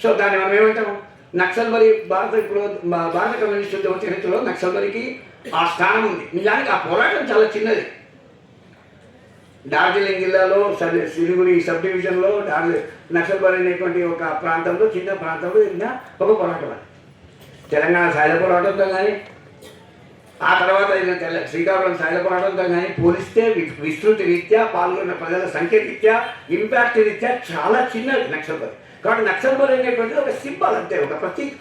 So దాన్ని మనం ఏమంటాం, నక్సల్బరీ ఇప్పుడు భారత కమ్యూనిస్ట్ ఉద్యమ చరిత్రలో నక్సల్బరీకి ఆ స్థానం ఉంది. నిజానికి ఆ పోరాటం చాలా చిన్నది. డార్జిలింగ్ జిల్లాలో సిలిగురి సబ్ డివిజన్లో నక్సల్బరీ అనేటువంటి ఒక ప్రాంతంలో, చిన్న ప్రాంతంలో జరిగిన ఒక పోరాటం అది. తెలంగాణ సాయుధ పోరాటంతో కానీ, ఆ తర్వాత శ్రీకాకుళం సాయుధ పోరాటంతో కానీ పోలిస్తే విస్తృతి రీత్యా, పాల్గొన్న ప్రజల సంఖ్య రీత్యా, ఇంపాక్ట్ రీత్యా చాలా చిన్నది నక్సల్బరీ. కాబట్టి నక్సల్బరీ అనేటువంటిది ఒక సింబల్ అంతే, ఒక ప్రతీక.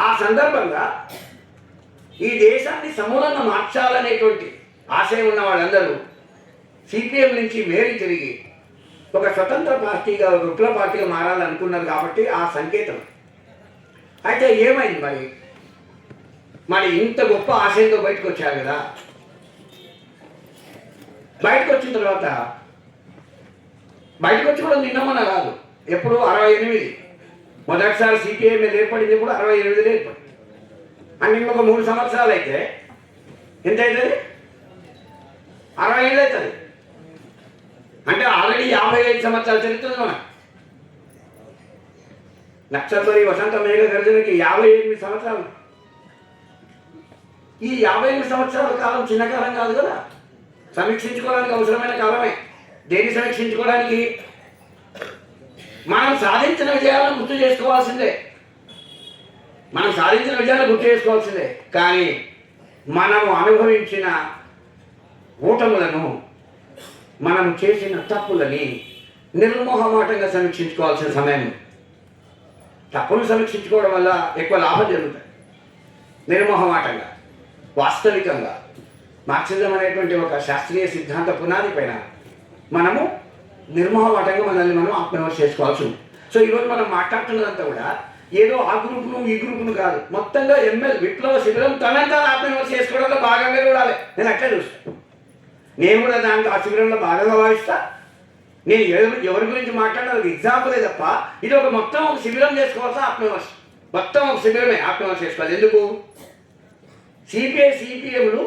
ఆ సందర్భంగా ఈ దేశాన్ని సమూలంగా మార్చాలనేటువంటి ఆశయం ఉన్న వాళ్ళందరూ సిపిఎం నుంచి మేలు తిరిగి ఒక స్వతంత్ర పార్టీగా, ఒక విప్లవ పార్టీగా మారాలనుకున్నారు. కాబట్టి ఆ సంకేతం. అయితే ఏమైంది మరి ఇంత గొప్ప ఆశయంతో బయటకు వచ్చారు కదా. బయటకు వచ్చిన తర్వాత బయటకు వచ్చి కూడా నిన్నమన్న కాదు, ఎప్పుడు 68 మొదటిసారి సిపిఐ ఏర్పడింది, ఇప్పుడు 68 ఏర్పడింది. అంటే ఇంకొక 3 సంవత్సరాలు అయితే ఎంత అవుతుంది? 60 ఏళ్ళు అవుతుంది. అంటే ఆల్రెడీ 55 సంవత్సరాల చరిత్ర మనం. నక్సల్బరీ వసంత మేఘ గర్జనకి 58 సంవత్సరాలు. ఈ 58 సంవత్సరాల కాలం చిన్న కాలం కాదు కదా. సమీక్షించుకోవడానికి అవసరమైన కాలమే. దేన్ని సమీక్షించుకోవడానికి? మనం సాధించిన విజయాలను గుర్తు చేసుకోవాల్సిందే. కానీ మనము అనుభవించిన ఓటములను, మనం చేసిన తప్పులని నిర్మోహమాటంగా సమీక్షించుకోవాల్సిన సమయం. తప్పును సమీక్షించుకోవడం వల్ల ఎక్కువ లాభం జరుగుతుంది. నిర్మోహమాటంగా, వాస్తవికంగా, మార్క్సిజం అనేటువంటి ఒక శాస్త్రీయ సిద్ధాంత పునాది పైన మనము నిర్మోహమాటంగా మనల్ని మనం ఆత్మవిమర్శ చేసుకోవాల్సి ఉంది. సో ఈరోజు మనం మాట్లాడుతున్నదంతా కూడా ఏదో ఆ గ్రూపును ఈ గ్రూపును కాదు, మొత్తంగా ఎంఎల్ విప్లవ శిబిరం తనంతా ఆత్మవిమర్శ చేసుకోవడంలో భాగంగా చూడాలి. నేను అట్లే చూస్తాను. నేను కూడా దాంట్లో ఆ శిబిరంలో భాగంగా భావిస్తా. నేను ఎవరి గురించి మాట్లాడాలి ఎగ్జాంపులే తప్ప, ఇది ఒక మొత్తం ఒక శిబిరం చేసుకోవాల్సిన ఆత్మవిమర్శ. మొత్తం ఒక శిబిరమే ఆత్మవిమర్శ చేసుకోవాలి. ఎందుకు? సిపిఎంలు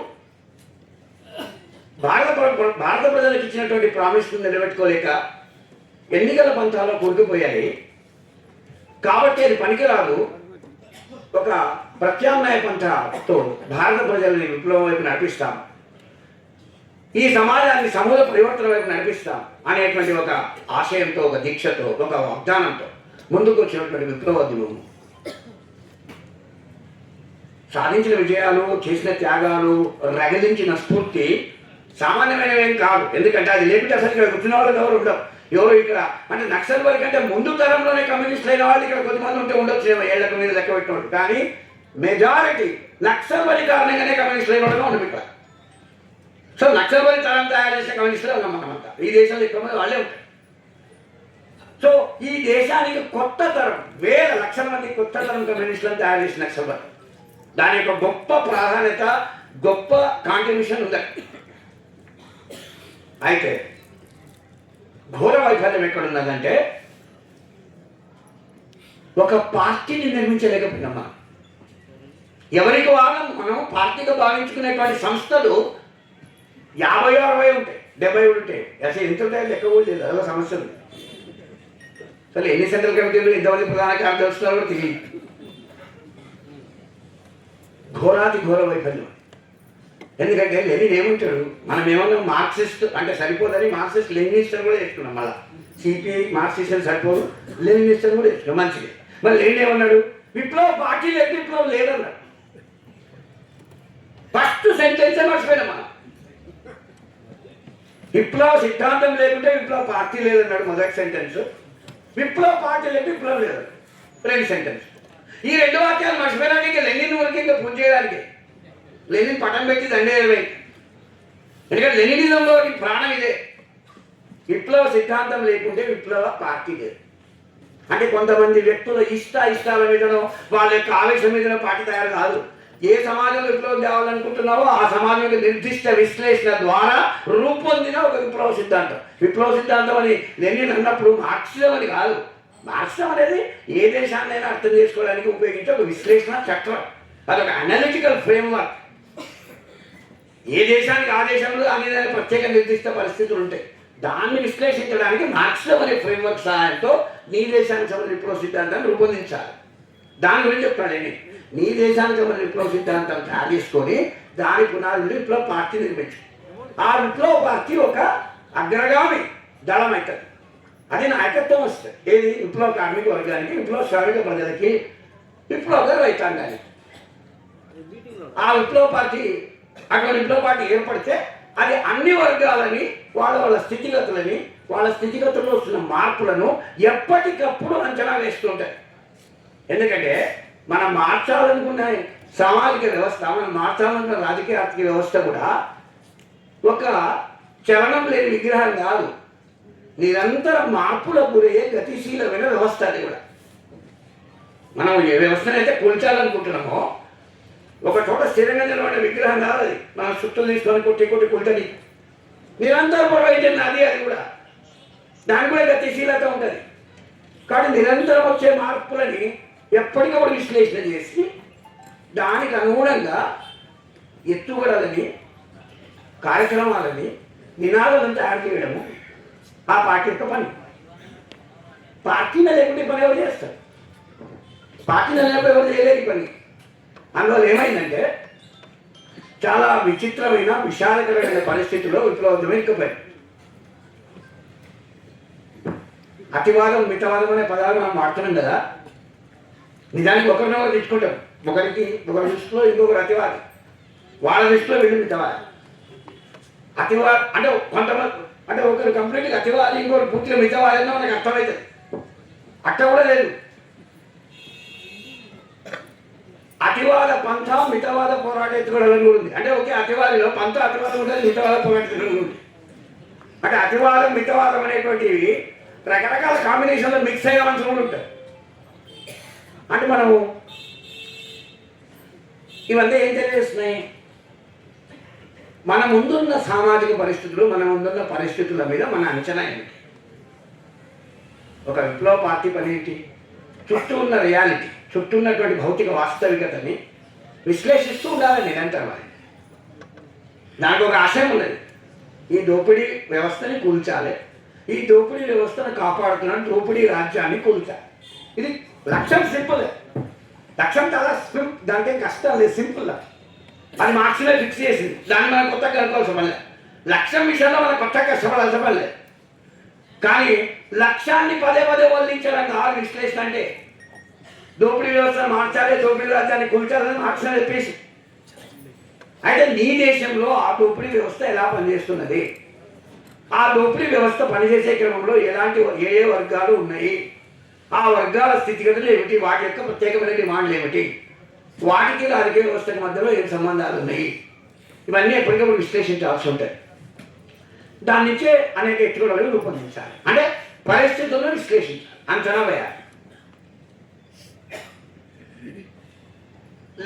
భారత ప్రజలకు ఇచ్చినటువంటి ప్రామిస్ను నిలబెట్టుకోలేక ఎన్నికల పంతాలో కొట్టుకుపోయాయి. కాబట్టి అది పనికిరాదు. ఒక ప్రత్యామ్నాయ పంథతో భారత ప్రజల్ని విప్లవం వైపు నడిపిస్తాం, ఈ సమాజాన్ని సమూల పరివర్తన వైపు నడిపిస్తాం అనేటువంటి ఒక ఆశయంతో, ఒక దీక్షతో, ఒక వాగ్దానంతో ముందుకు వచ్చినటువంటి విప్లవోద్యమం సాధించిన విజయాలు, చేసిన త్యాగాలు, రగిలించిన స్ఫూర్తి సామాన్యమైనవేం కాదు. ఎందుకంటే అది లేకపోతే అసలు ఇక్కడ కూర్చున్న వాళ్ళు ఎవరు ఉండవు. ఎవరు ఇక్కడ అంటే నక్సల్బరీ కంటే ముందు తరంలోనే కమ్యూనిస్టులు అయిన వాళ్ళు ఇక్కడ కొద్దిమంది ఉంటే ఉండొచ్చు, ఏళ్లకు మీద లెక్క పెట్టినట్టు. కానీ మెజారిటీ నక్సల్బరీ కారణంగానే కమ్యూనిస్టులు అయిన వాళ్ళగా ఉండిపోతారు. సో నక్సల్బరీ తరం తయారు చేసే కమ్యూనిస్టులు ఉన్నాం మనమంతా. ఈ దేశంలో ఎక్కువ మంది వాళ్ళే ఉంటారు. సో ఈ దేశానికి కొత్త తరం, వేల లక్షల మంది కొత్త తరం కమ్యూనిస్టులను తయారు చేసిన నక్సల్బరీ. దాని యొక్క గొప్ప ప్రాధాన్యత, గొప్ప కాంట్రిబ్యూషన్ ఉంది. అయితే ఘోర వైఫల్యం ఎక్కడున్నదంటే, ఒక పార్టీని నిర్మించలేకపోయినాం మనం. ఎవరికి వాళ్ళం మనం పార్టీగా భావించుకునేటువంటి సంస్థలు 50-60 ఉంటాయి, 70 ఉంటాయి. అసలు ఎంత ఉంటాయి లెక్క కూడా లేదు. అలా సమస్య ఉంది. అసలు ఎన్ని సెంట్రల్ కమిటీలు, ఎంతమంది ప్రధాన కార్యదర్శులు కూడా తెలియదు. ఘోరాతి ఘోర వైఫల్యం. ఎందుకంటే లెనిన్ ఏమంటాడు, మనం ఏమన్నా మార్క్సిస్ట్ అంటే సరిపోదని మార్క్సిస్ట్ లెనినిస్ట్ కూడా చేసుకున్నాం. మళ్ళీ సిపిఐ మార్క్సిస్ట్ అని సరిపోదు, లెనినిస్ట్ అని కూడా చేసుకున్నాం. మంచిది. మరి లెనిన్ ఏమన్నాడు? విప్లవ పార్టీ లేదు, విప్లవం లేదన్నాడు. ఫస్ట్ సెంటెన్సే మర్చిపోయినాం మనం. విప్లవ సిద్ధాంతం లేకుంటే విప్లవ పార్టీ లేదన్నాడు మొదటి సెంటెన్స్. విప్లవ పార్టీ లేదు, విప్లవం లేదు రెండు సెంటెన్స్. ఈ 2 వాక్యాలు మర్చిపోయినాక ఇంకా లెనిన్ వరకు ఇంకా పూజ చేయడానికి లెనిన్ పటం పెట్టి దండేయడమే. ఎందుకంటే లెనినిజంలో ప్రాణం ఇదే. విప్లవ సిద్ధాంతం లేకుంటే విప్లవ పార్టీ లేదు. అంటే కొంతమంది వ్యక్తుల ఇష్టాల మీదనో, వాళ్ళ యొక్క ఆవేశం మీదనో పార్టీ తయారు కాదు. ఏ సమాజంలో విప్లవం తేవాలనుకుంటున్నావో ఆ సమాజం యొక్క నిర్దిష్ట విశ్లేషణ ద్వారా రూపొందిన ఒక విప్లవ సిద్ధాంతం. విప్లవ సిద్ధాంతం అని లెనిన్ అన్నప్పుడు మార్క్సిజం అని కాదు. మార్క్సిజం అనేది ఏ దేశాన్నైనా అర్థం చేసుకోవడానికి ఉపయోగించే ఒక విశ్లేషణ చక్రం. అదొక అనలిటికల్ ఫ్రేమ్వర్క్. ఏ దేశానికి ఆ దేశంలో అన్ని ప్రత్యేక నిర్దిష్ట పరిస్థితులు ఉంటాయి. దాన్ని విశ్లేషించడానికి మార్క్సిజం అనే ఫ్రేమ్వర్క్ సహాయంతో నీ దేశానికి సంబంధించిన విప్లవ సిద్ధాంతాన్ని రూపొందించాలి. దాని గురించి చెప్తాడని నీ దేశానికి సంబంధించిన విప్లవ సిద్ధాంతం తయారు చేసుకొని దాని పునాది విప్లవ పార్టీ నిర్మించు. ఆ విప్లవ పార్టీ ఒక అగ్రగామి దళం అవుతుంది. అది నాయకత్వం వస్తుంది. ఏది విప్లవ కార్మిక వర్గానికి, విప్లవ శ్రామిక ప్రజలకి, విప్లవ రైతాంగానికి. ఆ విప్లవ పార్టీ అటువంటి విప్లవ పార్టీ ఏర్పడితే అది అన్ని వర్గాలని వాళ్ళ స్థితిగతులని, వాళ్ళ స్థితిగతుల్లో వస్తున్న మార్పులను ఎప్పటికప్పుడు అంచనా వేస్తుంటాయి. ఎందుకంటే మనం మార్చాలనుకున్న సామాజిక వ్యవస్థ, మనం మార్చాలనుకున్న రాజకీయ ఆర్థిక వ్యవస్థ కూడా ఒక చలనం లేని విగ్రహం కాదు, నిరంతర మార్పుల గురయ్యే గతిశీలమైన వ్యవస్థ. అది కూడా మనం ఏ వ్యవస్థనైతే కూల్చాలనుకుంటున్నామో ఒక చోట స్థిరంగా నిలబడే విగ్రహం కాదు అది. మనం చుట్టూ తీసుకొని కొట్టి కుల్చని నిరంతర ప్రవహించింది అది కూడా. దానికి కూడా గతిశీలత ఉంటుంది. కానీ నిరంతరం వచ్చే మార్పులని ఎప్పటికప్పుడు విశ్లేషణ చేసి దానికి అనుగుణంగా ఎత్తుగడలని, కార్యక్రమాలని, నినాదాలను తయారు చేయడము ఆ పార్టీ యొక్క పని. పార్టీని లేకుంటే పని ఎవరు చేస్తారు? పార్టీని లేకపోతే ఎవరు చేయలేని పని. అందువల్ల ఏమైందంటే చాలా విచిత్రమైన, విషాదకరమైన పరిస్థితుల్లో విప్లవం ఇరుక్కుపోయింది. అతివాదం, మితవాదం అనే పదాలు మనం వాడుతున్నాం కదా. నిజానికి ఒకరినొకరు తెచ్చుకుంటాం. ఒకరి దృష్టిలో ఇంకొకరు అతివాది, వాళ్ళ దృష్టిలో వీళ్ళు మితవాది. అతివాది అంటే కొంతమంది అంటే ఒకరు కంప్లీట్గా అతివాది, ఇంకొకరు పూర్తిగా మితవాది అన్న మనకు అర్థమవుతుంది. అట్ట కూడా లేదు. అతివాద పంథ, మితవాద పోరాట ఎత్తుగడలను కూడా ఉంది. అంటే ఒకే అతివాదిలో పంథ అతివాదం ఉంటుంది, మితవాద పోరాట ఎత్తుగడలు ఉంది. అంటే అతివాదం, మితవాదం అనేటువంటివి రకరకాల కాంబినేషన్లో మిక్స్ అయ్యే అంశాలు కూడా ఉంటాయి. అంటే మనము ఇవన్నీ ఏం తెలియజేస్తున్నాయి? మన ముందున్న సామాజిక పరిస్థితులు, మన ముందున్న పరిస్థితుల మీద మన అంచనా ఏంటి? ఒక విప్లవ పార్టీ పని ఏంటి? చుట్టూ ఉన్న రియాలిటీ, చుట్టూ ఉన్నటువంటి భౌతిక వాస్తవికతని విశ్లేషిస్తూ ఉండాలి నిరంతరం. దానికి ఒక ఆశయం ఉన్నది. ఈ దోపిడీ వ్యవస్థని కూల్చాలి, ఈ దోపిడీ వ్యవస్థను కాపాడుతున్న దోపిడీ రాజ్యాన్ని కూల్చాలి. ఇది లక్ష్యం. సింపుల్. లక్ష్యం చాలా దానికే కష్టం లేదు, సింపుల్. అది మార్క్స్లో ఫిక్స్ చేసింది. దాన్ని మనం కొత్తగా కనుక్కోవాల్సిన పని లేదు. లక్ష్యం విషయంలో మనం కొత్తగా కష్టపడాల్సిన పని లేదు. కానీ లక్ష్యాన్ని పదే వల్లించడం కాదు విశ్లేషణ. అంటే దోపిడీ వ్యవస్థను మార్చాలి, దోపిడీ రాజ్యాన్ని కూల్చాలని మార్క్స్లో చెప్పేసి, అయితే నీ దేశంలో ఆ దోపిడీ వ్యవస్థ ఎలా పనిచేస్తున్నది, ఆ దోపిడీ వ్యవస్థ పనిచేసే క్రమంలో ఎలాంటి ఏ వర్గాలు ఉన్నాయి, ఆ వర్గాల స్థితిగతులు ఏమిటి, వాటి యొక్క ప్రత్యేకమైన డిమాండ్లు ఏమిటి, వాటికి రాజకీయ వ్యవస్థకి మధ్యలో ఏం సంబంధాలు ఉన్నాయి, ఇవన్నీ ఎప్పటికప్పుడు విశ్లేషించాల్సి ఉంటాయి. దాని నుంచే అనేక ఎత్తుగడలు రూపొందించాలి. అంటే పరిస్థితులను విశ్లేషించాలి, అంచనా వేయాలి.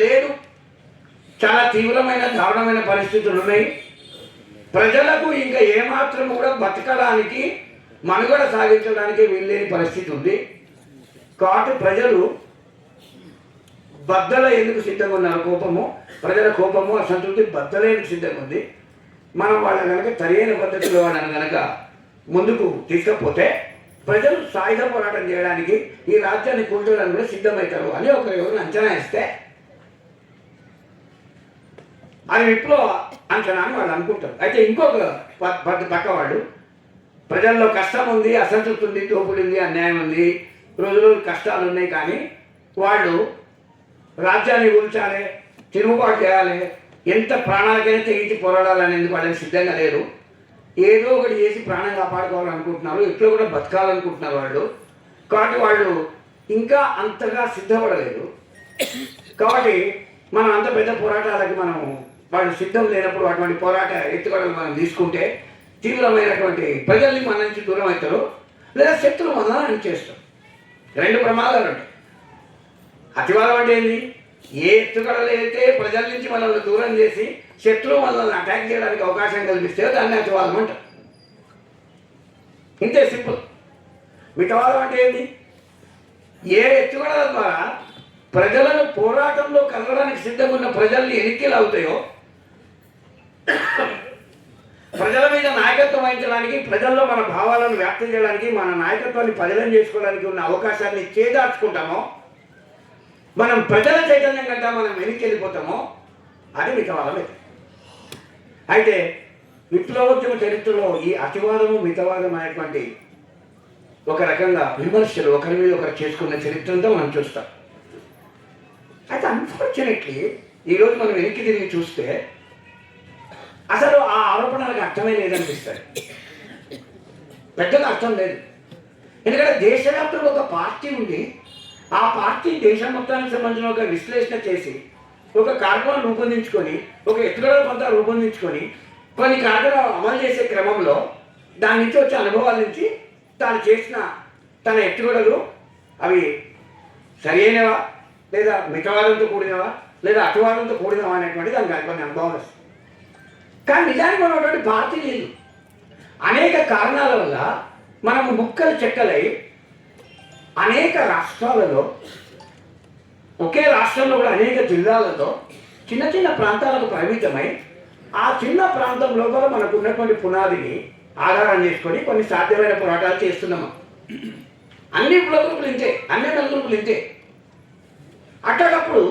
లేదు, చాలా తీవ్రమైన, దారుణమైన పరిస్థితులు ఉన్నాయి, ప్రజలకు ఇంకా ఏమాత్రం కూడా బతకడానికి, మనుగడ సాగించడానికి వీల్లేని పరిస్థితి ఉంది, కాబట్టి ప్రజలు బద్దల ఎందుకు సిద్ధంగా ఉన్నారు? కోపము, ప్రజల కోపము, అసంతృప్తి బద్దలేందుకు సిద్ధంగా ఉంది. మనం వాళ్ళని కనుక సరైన పద్ధతిలో వాళ్ళని కనుక ముందుకు తీసుకపోతే ప్రజలు సాయుధ పోరాటం చేయడానికి, ఈ రాజ్యాన్ని కూల్చడానికి కూడా సిద్ధమవుతారు అని ఒక ఎవరిని అంచనా ఇస్తే అది విప్లవ అంచనా అని వాళ్ళు అనుకుంటారు. అయితే ఇంకొక పక్క వాళ్ళు ప్రజల్లో కష్టం ఉంది, అసంతృప్తి ఉంది, దోపిడీ ఉంది, అన్యాయం ఉంది, రోజు కష్టాలు ఉన్నాయి, కానీ వాళ్ళు రాజ్యాన్ని కూల్చాలి, తిరుగుబాటు చేయాలి, ఎంత ప్రాణాలకైనా తెగించి పోరాడాలనేందుకు వాళ్ళని సిద్ధంగా లేరు. ఏదో ఒకటి చేసి ప్రాణం కాపాడుకోవాలనుకుంటున్నారు, ఎట్లో కూడా బతకాలనుకుంటున్నారు వాళ్ళు. కాబట్టి వాళ్ళు ఇంకా అంతగా సిద్ధపడలేదు. కాబట్టి మనం అంత పెద్ద పోరాటాలకి వాళ్ళు సిద్ధం లేనప్పుడు అటువంటి పోరాట ఎత్తుగడలు మనం తీసుకుంటే తీవ్రమైనటువంటి ప్రజల్ని మన నుంచి దూరం అవుతారు, లేదా శత్రువు మనల్ని చేస్తారు. రెండు ప్రమాదాలు ఉంటాయి. అతివాదం అంటే ఏంటి? ఏ ఎత్తుగడలు అయితే ప్రజల నుంచి మనల్ని దూరం చేసి శత్రువు మనల్ని అటాక్ చేయడానికి అవకాశం కల్పిస్తే దాన్ని అతివాదం అంటారు. ఇంతే సింపుల్. మితవాదం అంటే ఏంటి? ఏ ఎత్తుగడల ద్వారా ప్రజలను పోరాటంలో కలగడానికి సిద్ధంగా ఉన్న ప్రజల్ని ఎన్నికలు అవుతాయో, ప్రజల మీద నాయకత్వం వహించడానికి, ప్రజల్లో మన భావాలను వ్యాప్తి చేయడానికి, మన నాయకత్వాన్ని పదిలం చేసుకోవడానికి ఉన్న అవకాశాన్ని చేదార్చుకుంటామో, మనం ప్రజల చైతన్యం కంటే మనం వెనక్కి వెళ్ళిపోతామో అది మితవాదమే. అయితే విప్లవోద్యమ చరిత్రలో ఈ అతివాదము మితవాదం అనేటువంటి ఒక రకంగా విమర్శలు ఒకరి మీద ఒకరు చేసుకున్న చరిత్రతో మనం చూస్తాం. అయితే అన్ఫార్చునేట్లీ ఈరోజు మనం వెనక్కి తిరిగి చూస్తే అసలు ఆ ఆరోపణలకు అర్థమే లేదనిపిస్తుంది. పెద్దగా అర్థం లేదు. ఎందుకంటే దేశవ్యాప్తంగా ఒక పార్టీ ఉంది, ఆ పార్టీ దేశం మొత్తానికి సంబంధించిన ఒక విశ్లేషణ చేసి ఒక కార్యక్రమం రూపొందించుకొని, ఒక ఎత్తుగడల పంతా రూపొందించుకొని కొన్ని కార్యక్రమాలు అమలు చేసే క్రమంలో దాని నుంచి వచ్చే అనుభవాల నుంచి తాను చేసిన తన ఎత్తుగడలు అవి సరైనవా లేదా మితవాదంతో కూడినవా లేదా అతివాదంతో కూడినవా అనేటువంటి దానికి కొన్ని అనుభవాలు వస్తాయి. కానీ నిజానికి ఉన్నటువంటి పార్టీ లేదు. అనేక కారణాల వల్ల మనము ముక్కలు చెక్కలై అనేక రాష్ట్రాలలో, ఒకే రాష్ట్రంలో కూడా అనేక జిల్లాలతో చిన్న చిన్న ప్రాంతాలకు పరిమితమై ఆ చిన్న ప్రాంతం లోపల మనకు ఉన్నటువంటి పునాదిని ఆధారం చేసుకొని కొన్ని సాధ్యమైన పోరాటాలు చేస్తున్నాము. అన్ని గ్రూపులు ఇంతే, అన్ని గ్రూపులు ఇంతే. అట్టప్పుడు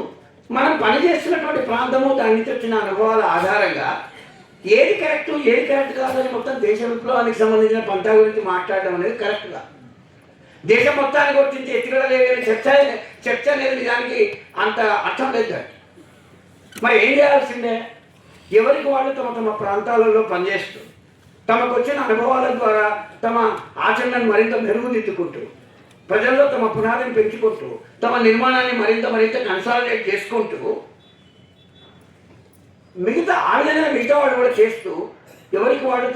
మనం పనిచేస్తున్నటువంటి ప్రాంతము, దాని నుంచి వచ్చిన అనుభవాల ఆధారంగా ఏది కరెక్టు ఏది కరెక్ట్ కాదని మొత్తం దేశ విప్లవానికి సంబంధించిన పంతా గురించి మాట్లాడడం అనేది కరెక్ట్గా. దేశం మొత్తానికి గురించి ఎత్తుగడలేని చర్చ అనేది నిజానికి అంత అర్థం లేదు. మరి ఏం చేయాల్సిందే? ఎవరికి వాళ్ళు తమ తమ ప్రాంతాలలో పనిచేస్తూ తమకు వచ్చిన అనుభవాల ద్వారా తమ ఆచరణను మరింత మెరుగుదిద్దుకుంటూ, ప్రజల్లో తమ పునాదిని పెంచుకుంటూ, తమ నిర్మాణాన్ని మరింత కన్సాలిడేట్ చేసుకుంటూ, ఆ విధంగా మిగతా వాళ్ళు కూడా చేస్తూ ఎవరికి వాళ్ళు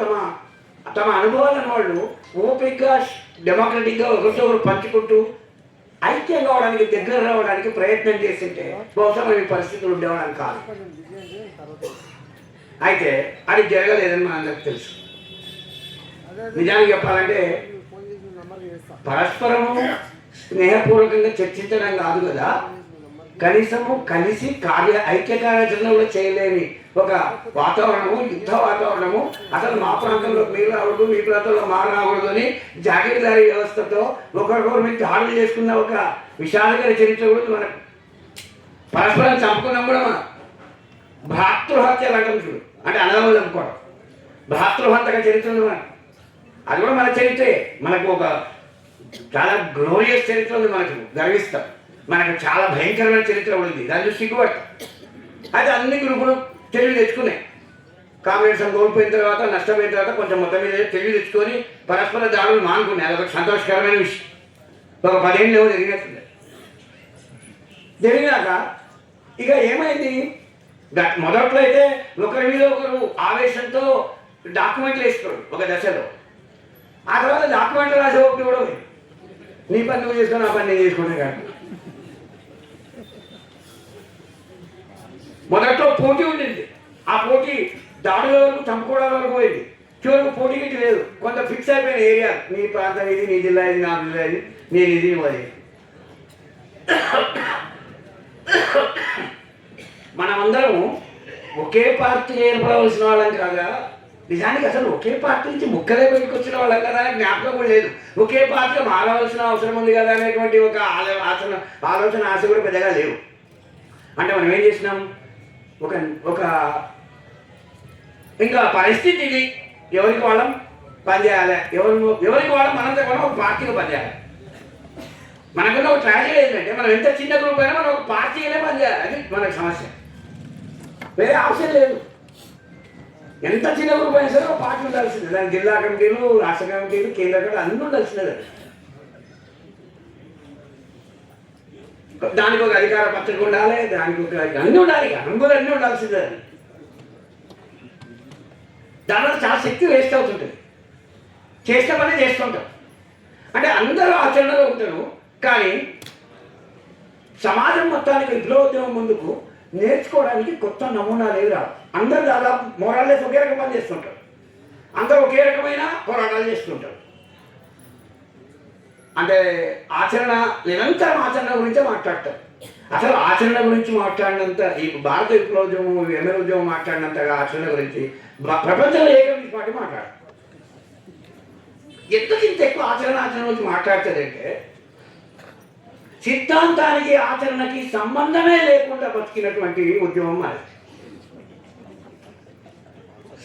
తమ అనుభవాలను వాళ్ళు ఓపికగా డెమోక్రటిక్గా ఒకరితో పంచుకుంటూ ఐక్యం కావడానికి, దగ్గర రావడానికి ప్రయత్నం చేస్తుంటే బహుశా ఈ పరిస్థితులు ఉండేవాళ్ళని కాదు. అయితే అది జరగలేదని మనందరికి తెలుసు. నిజానికి చెప్పాలంటే పరస్పరము స్నేహపూర్వకంగా చర్చించడం కాదు కదా, కనీసము కలిసి ఐక్య కార్యాచరణ కూడా చేయలేని ఒక వాతావరణము, యుద్ధ వాతావరణము, అసలు మా ప్రాంతంలో మీరు రాకూడదు, మీ ప్రాంతంలో మా రాకూడదు అని జాగీర్దారీ వ్యవస్థతో ఒకరికొకరు మీద దాడులు చేసుకున్న ఒక విషాదకర చరిత్ర కూడా మనకు. పరస్పరం చంపుకున్నాం కూడా మనం. భ్రాతృహత్యలు అంటాం చూడు, అంటే అన్నదమ్ములు చంపుకోవడం, భ్రాతృహత్యక చరిత్ర ఉంది మనకు. అది కూడా మన చరిత్రే. మనకు ఒక చాలా గ్లోరియస్ చరిత్ర ఉంది, మనకు గర్విస్తాం. మనకు చాలా భయంకరమైన చరిత్ర ఉంది, దాన్ని చూసి సిగ్గుపడతాం. అయితే అన్ని గ్రూపులు తెలివి తెచ్చుకున్నాయి. కాంగ్రెస్ కోల్పోయిన తర్వాత, నష్టపోయిన తర్వాత కొంచెం మొత్తం మీద తెలివి తెచ్చుకొని పరస్పర దాడులు మానుకున్నాయి. అదొక సంతోషకరమైన విషయం. ఒక 10 ఏళ్ళు ఏమో జరిగినాక ఇక ఏమైంది? మొదట్లో అయితే ఒకరి మీద ఒకరు ఆవేశంతో డాక్యుమెంట్లు వేసుకోడు ఒక దశలో. ఆ తర్వాత డాక్యుమెంట్లు రాసే ఒకటి కూడా నీ పని నువ్వు చేసుకొని, ఆ పని నేను చేసుకునే కాదు. మొదట్లో పోటీ ఉండింది. ఆ పోటీ దాడుల వరకు, చంపుకోవడం వరకు పోయింది. చివరికి పోటీ గిట్టి లేదు. కొంత ఫిక్స్ అయిపోయిన ఏరియా, నీ ప్రాంతం ఇది, నీ జిల్లా ఇది, నా జిల్లా ఇది, నేను ఇది అది. మనమందరం ఒకే పార్టీ ఏర్పడవలసిన వాళ్ళం కాదా? నిజానికి అసలు ఒకే పార్టీ నుంచి ముక్కలే బయటకు వచ్చిన వాళ్ళం కదా, జ్ఞాపకం కూడా లేదు. ఒకే పార్టీగా మారవలసిన అవసరం ఉంది కదా అనేటువంటి ఒక ఆలోచన ఆశ కూడా పెద్దగా లేవు. అంటే మనం ఏం చేసినాం? ఒక ఇంకా పరిస్థితి ఇది, ఎవరికి వాళ్ళం పనిచేయాలి, ఎవరికి వాళ్ళం మనంతా కూడా ఒక పార్టీగా పనిచేయాలి. మనకున్న ఒక ట్రాజడీ ఏంటంటే, మనం ఎంత చిన్న గ్రూప్ అయినా మనం ఒక పార్టీగానే పనిచేయాలి. అది మనకు సమస్య, వేరే ఆప్షన్ లేదు. ఎంత చిన్న గ్రూప్ అయినా సరే ఒక పార్టీ ఉండాల్సిందే. దానికి జిల్లా కమిటీలు, రాష్ట్ర కమిటీలు, కేంద్ర కమిటీలు అన్నీ ఉండాల్సిందే. దానికి ఒక అధికార పత్రిక ఉండాలి, దానికి ఒక అన్నీ ఉండాలి, రంగులు అన్నీ ఉండాల్సిందే. దానివల్ల చాలా శక్తి వేస్ట్ అవుతుంటుంది. చేసిన పని చేస్తుంటారు. అంటే అందరూ ఆచరణలో ఉంటారు, కానీ సమాజం మొత్తానికి విప్లవోద్యమం ముందుకు నేర్చుకోవడానికి కొత్త నమూనాలు ఏవి రావు. అందరూ దాదాపు మోరాల్లెస్ ఒకే రకం పని చేస్తుంటారు. అందరూ ఒకే రకమైన పోరాటాలు చేస్తుంటారు. అంటే నిరంతరం ఆచరణ గురించే మాట్లాడతారు. అసలు ఆచరణ గురించి మాట్లాడినంత, ఈ భారత విప్లవోద్యమం, ఎంఏ ఉద్యమం మాట్లాడినంతగా ఆచరణ గురించి ప్రపంచంలో ఏకమిటి పాటి మాట్లాడు. ఎందుకు ఇంత ఎక్కువ ఆచరణ గురించి మాట్లాడుతుందంటే సిద్ధాంతానికి ఆచరణకి సంబంధమే లేకుండా బతికినటువంటి ఉద్యమం అది.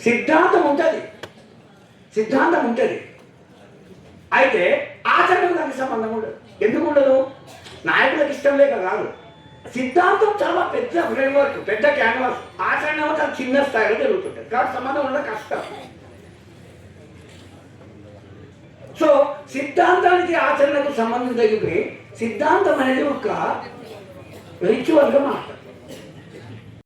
సిద్ధాంతం ఉంటుంది అయితే ఆచరణకు దానికి సంబంధం ఉండదు. ఎందుకు ఉండదు? నాయకులకు ఇష్టం లేక కాదు. సిద్ధాంతం చాలా పెద్ద ఫ్రేమ్వర్క్, పెద్ద క్యాన్వాస్. ఆచరణ చాలా చిన్న స్థాయిలో జరుగుతుంటుంది కాబట్టి సంబంధం ఉండడం కష్టం. సో సిద్ధాంతానికి ఆచరణకు సంబంధం తగ్గిపోయి సిద్ధాంతం అనేది ఒక రిచువల్గా మాట్లాడు.